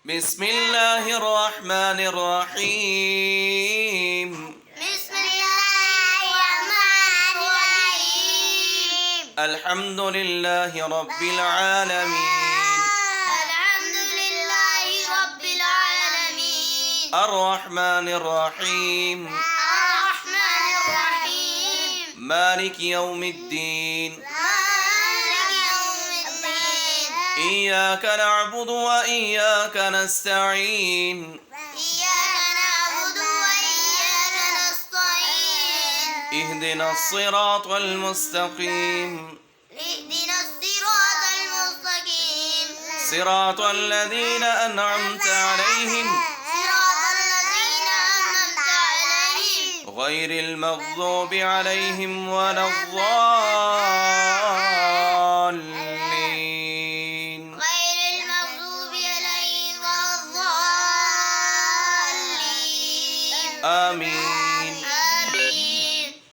بسم الله الرحمن الرحيم. بسم الله الرحمن الرحيم. الحمد لله رب العالمين. الحمد لله رب العالمين. الرحمن الرحيم. الرحمن الرحيم. مالك يوم الدين. مالك يوم الدين. إياك نعبد وإياك نستعين. إياك نعبد وإياك نستعين. اهدنا الصراط المستقيم. اهدنا الصراط المستقيم. صراط الذين أنعمت عليهم صراط الذين أنعمت عليهم غير المغضوب عليهم ولا الضالين. غير المغضوب عليهم ولا الضالين. آمين.